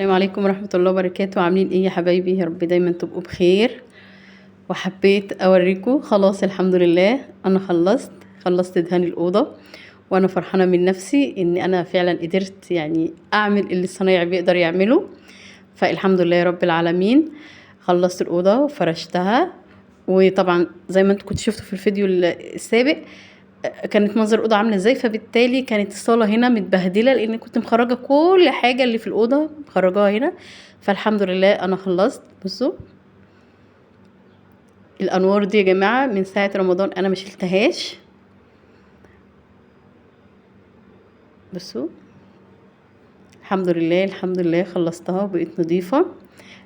السلام عليكم ورحمة الله وبركاته. عاملين ايه يا حبايبي؟ يا رب دايما تبقوا بخير. وحبيت اوريكم خلاص الحمد لله انا خلصت دهان الأوضة، وانا فرحانة من نفسي ان انا فعلا قدرت يعني اعمل اللي الصنايعي بيقدر يعمله. فالحمد لله يا رب العالمين. خلصت الأوضة وفرشتها، وطبعا زي ما انتوا كنتوا شفتوا في الفيديو السابق كانت منظر الأوضة عاملة ازاي، فبالتالي كانت الصالة هنا متبهدلة لان كنت مخرجة كل حاجة اللي في الأوضة مخرجاها هنا. فالحمد لله انا خلصت. بصوا الانوار دي يا جماعة من ساعة رمضان انا ما شلتهاش. بصوا الحمد لله الحمد لله خلصتها وبقيت نظيفة.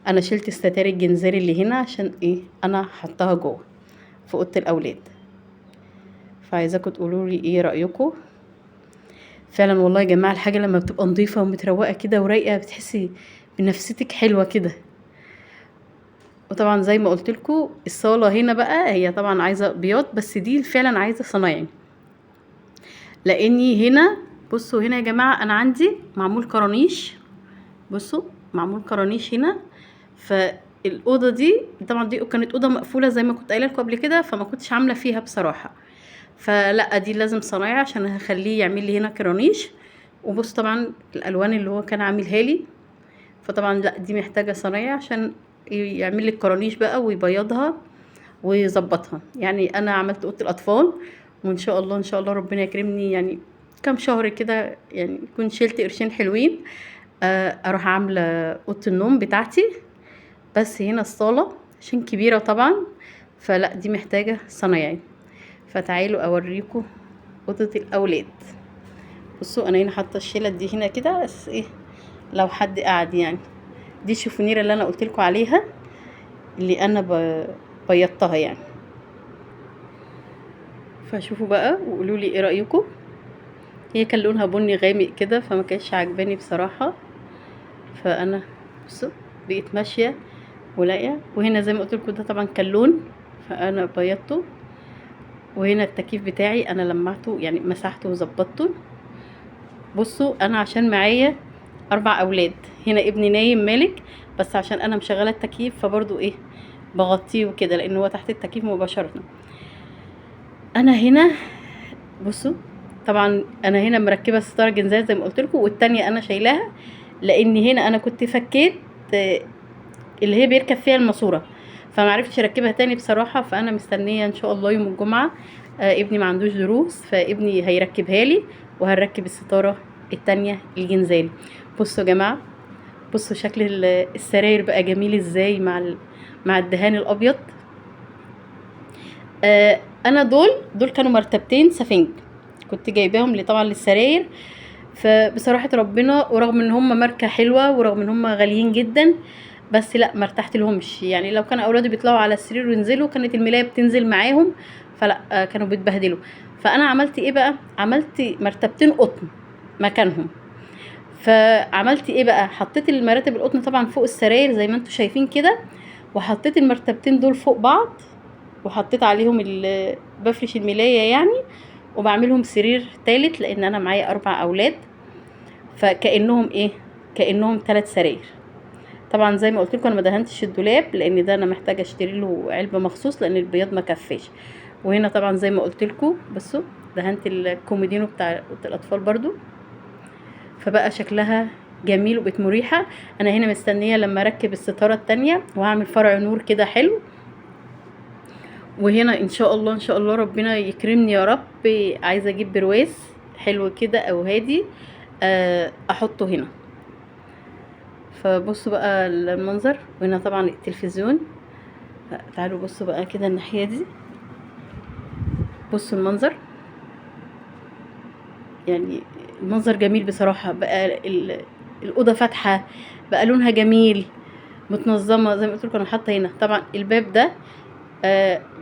انا شلت الستار الجنزيري اللي هنا عشان ايه، انا حطها جوه في اوضه الاولاد. فعايزاكم تقولوا لي ايه رايكم. فعلا والله يا جماعه الحاجه لما بتبقى نظيفه ومتروقه كده ورايقه بتحسي بنفسيتك حلوه كده. وطبعا زي ما قلت لكم الصاله هنا بقى هي طبعا عايزه بياض، بس دي فعلا عايزه صنايعي. لاني هنا بصوا هنا يا جماعه انا عندي معمول كرانيش. بصوا معمول كرانيش هنا. فالاوضه دي طبعا دي كانت اوضه مقفوله زي ما كنت قايله لكم قبل كده، فما كنتش عامله فيها بصراحه. فلا دي لازم صنايعي عشان هخليه يعمل لي هنا كرانيش. وبص طبعا الالوان اللي هو كان عاملها لي، فطبعا لا دي محتاجه صنايعي عشان يعمل لي الكرانيش بقى ويبيضها ويظبطها. يعني انا عملت اوضه الاطفال، وان شاء الله ان شاء الله ربنا يكرمني يعني كام شهر كده يعني يكون شلت قرشين حلوين. اروح عامله اوضه النوم بتاعتي. بس هنا الصاله عشان كبيره طبعا، فلا دي محتاجه صنايعي. فتعالوا اوريكم اوضه الاولاد. بصوا انا هنا حاطه الشيله دي هنا كده بس ايه لو حد قاعد يعني. دي الشوفونيره اللي انا قلت لكم عليها اللي انا بيضتها يعني. فشوفوا بقى وقولوا لي ايه رايكم. هي كان لونها بني غامق كده فما كانش عجباني بصراحه. فانا بصوا بقيت ماشيه ولاقيه. وهنا زي ما قلت لكم ده طبعا كان لون فانا بيضته. وهنا التكييف بتاعي انا لمعته يعني مسحته وظبطته. بصوا انا عشان معايا 4 اولاد، هنا ابني نايم مالك، بس عشان انا مشغله التكييف فبرضو ايه بغطيه وكده لان هو تحت التكييف مباشره. انا هنا بصوا طبعا انا هنا مركبه ستاره جنزات زي ما قلت لكم، والتانية انا شايلاها لان هنا انا كنت فكيت اللي هي بيركب فيها الماسوره، فما عرفتش اركبها تاني بصراحه. فانا مستنيه ان شاء الله يوم الجمعه ابني ما عندوش دروس فابني هيركبها لي وهنركب الستاره التانية الجنزالي. بصوا يا جماعه بصوا شكل السراير بقى جميل ازاي مع الدهان الابيض. انا دول كانوا مرتبتين سفنج كنت جايباهم طبعا للسراير. فبصراحه ربنا ورغم ان هم ماركه حلوه ورغم ان هم غاليين جدا بس لا ما ارتحت لهمش. يعني لو كان اولادي بيطلعوا على السرير وينزلوا كانت الملايه بتنزل معاهم، فلا كانوا بيتبهدلوا. فانا عملت ايه بقى، عملت مرتبتين قطن مكانهم. فعملت ايه بقى، حطيت المراتب القطن طبعا فوق السراير زي ما انتم شايفين كده، وحطيت المرتبتين دول فوق بعض وحطيت عليهم بفرش الملايه يعني، وبعملهم سرير تالت لان انا معايا 4 اولاد. فكانهم ايه، كانهم 3 سراير. طبعا زي ما قلت لكم انا ما دهنتش الدولاب لان ده انا محتاجه اشتري له علبه مخصوص لان البياض ما كفاش. وهنا طبعا زي ما قلت لكم بصوا دهنت الكومودينو بتاع اوضه الاطفال برضو، فبقى شكلها جميل وبقت مريحه. انا هنا مستنيه لما اركب الستاره التانية وهعمل فرع نور كده حلو. وهنا ان شاء الله ان شاء الله ربنا يكرمني يا رب عايزه اجيب برواز حلو كده او هادي احطه هنا. فبصوا بقى المنظر. وهنا طبعا التلفزيون. تعالوا بصوا بقى كده الناحيه دي. بصوا المنظر يعني المنظر جميل بصراحه. بقى الاوضه فاتحه بقى لونها جميل متنظمه. زي ما قلت لكم انا حاطه هنا طبعا الباب ده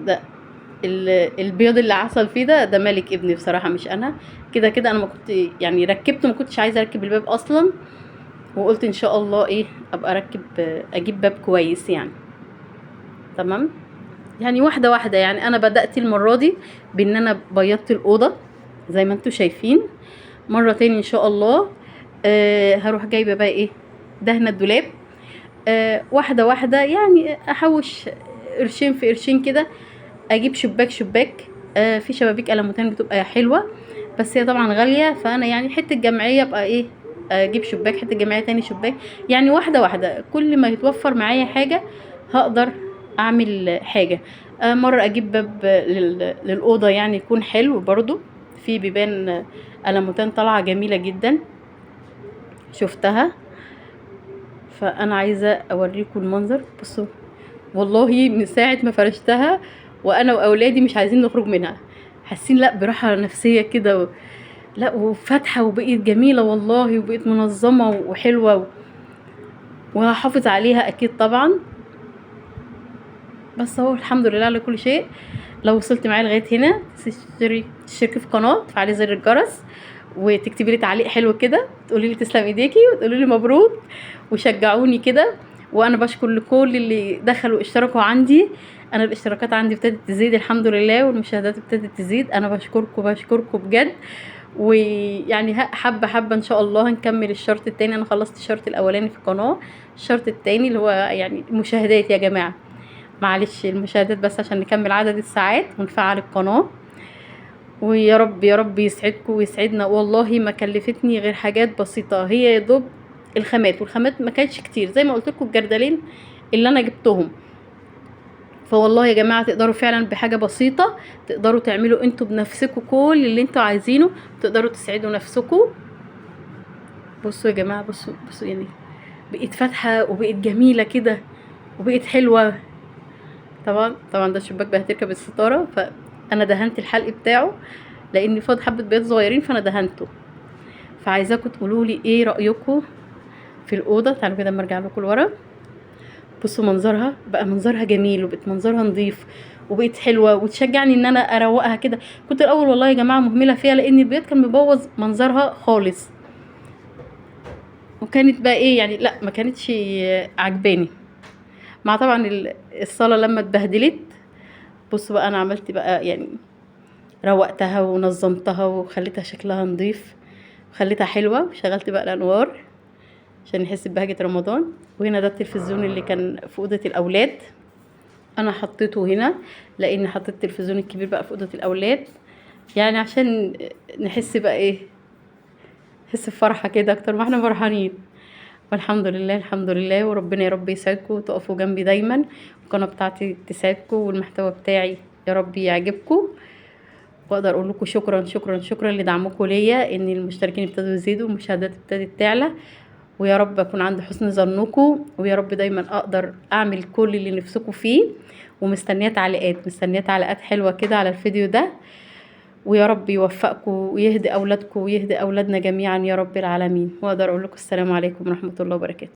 ده البيض اللي حصل فيه ده مالك ابني بصراحه مش انا. كده كده انا ما كنت يعني ركبته، ما كنتش عايزه اركب الباب اصلا، وقلت ان شاء الله ايه ابقى اركب اجيب باب كويس يعني. تمام يعني واحده واحده. يعني انا بدات المره دي بان انا بيضت الاوضه زي ما انتم شايفين. مره تاني ان شاء الله هروح جايبه بقى ايه دهنة الدولاب. واحدة واحدة يعني احوش قرشين في قرشين كده، اجيب شباك. في شبابيك ألموتان بتبقى حلوة، بس هي طبعا غالية، فانا يعني حتة جمعية ابقى ايه، اجيب شباك، حتة جمعية تاني شباك، يعني واحدة واحدة كل ما يتوفر معايا حاجة هقدر اعمل حاجة. مرة اجيب باب للأوضة يعني يكون حلو برضو، في بيبان ألموتان طالعة جميلة جدا شفتها، فانا عايزة اوريكم المنظر. بصوا والله من ساعة ما فرشتها وانا واولادي مش عايزين نخرج منها، حاسين لا براحة نفسية كده لا وفاتحة وبقيت جميلة والله، وبقيت منظمة وحلوة وهحافظ عليها اكيد طبعا. بس هو الحمد لله على كل شيء. لو وصلت معايا لغاية هنا تشتركي في قناة، تفعلي زر الجرس، وتكتبي لي تعليق حلو كده، تقولي لي تسلم ايديكي، وتقولي لي مبروك، وشجعوني كده. وانا بشكر لكل اللي دخلوا اشتركوا عندي. انا الاشتراكات عندي ابتدت تزيد الحمد لله، والمشاهدات ابتدت تزيد، انا بشكركم بجد. ويعني حبه ان شاء الله هنكمل الشرط التاني. انا خلصت الشرط الاولاني في القناه، الشرط التاني اللي هو يعني المشاهدات يا جماعه، معلش المشاهدات بس عشان نكمل عدد الساعات ونفعل القناه. ويا رب يا رب يسعدكم ويسعدنا. والله ما كلفتني غير حاجات بسيطه، هي يا دوب الخامات، والخامات ما كانتش كتير زي ما قلت لكم، الجردلين اللي انا جبتهم. فوالله يا جماعه تقدروا فعلا بحاجه بسيطه تقدروا تعملوا انتوا بنفسكم كل اللي انتوا عايزينه، تقدروا تسعدوا نفسكم. بصوا يا جماعه، بصوا يعني بقيت فاتحه وبقيت جميله كده وبقيت حلوه. طبعا ده الشباك بقى هتركب الستاره، فانا دهنت الحلق بتاعه لاني فاض حبه بيض صغيرين فانا دهنته. فعايزاكم تقولوا لي ايه رايكم في الاوضه. تعالوا كده اما ارجع لكم لورا. بصوا منظرها بقى، منظرها جميل، وبقت منظرها نظيف وبقت حلوه، وتشجعني ان انا اروقها كده. كنت الاول والله يا جماعه مهمله فيها لان البيت كان مبوظ منظرها خالص، وكانت بقى ايه يعني لا ما كانتش عجباني. مع طبعا الصاله لما اتبهدلت، بصوا بقى انا عملت بقى يعني روقتها ونظمتها وخليتها شكلها نظيف وخليتها حلوه، وشغلت بقى الانوار عشان نحس ببهجه رمضان. وهنا ده التلفزيون اللي كان في اوضه الاولاد، انا حطيته هنا لان حطيت التلفزيون الكبير بقى في اوضه الاولاد، يعني عشان نحس بقى ايه، نحس بفرحه كده اكتر ما احنا فرحانين. والحمد لله الحمد لله، وربنا يا رب يسعدكم وتقفوا جنبي دايما، القناه بتاعتي تسعدكم والمحتوى بتاعي يا رب يعجبكم. واقدر اقول لكم شكرا لدعمكم ليا، ان المشتركين ابتدوا يزيدوا والمشاهدات ابتدت تعلى. ويا رب اكون عند حسن ظنكم، ويا رب دايما اقدر اعمل كل اللي نفسكم فيه. ومستنيه تعليقات، مستنيه تعليقات حلوه كده على الفيديو ده. ويا رب يوفقكم ويهدي اولادكم ويهدي اولادنا جميعا يا رب العالمين. واقدر اقول لكم السلام عليكم ورحمه الله وبركاته.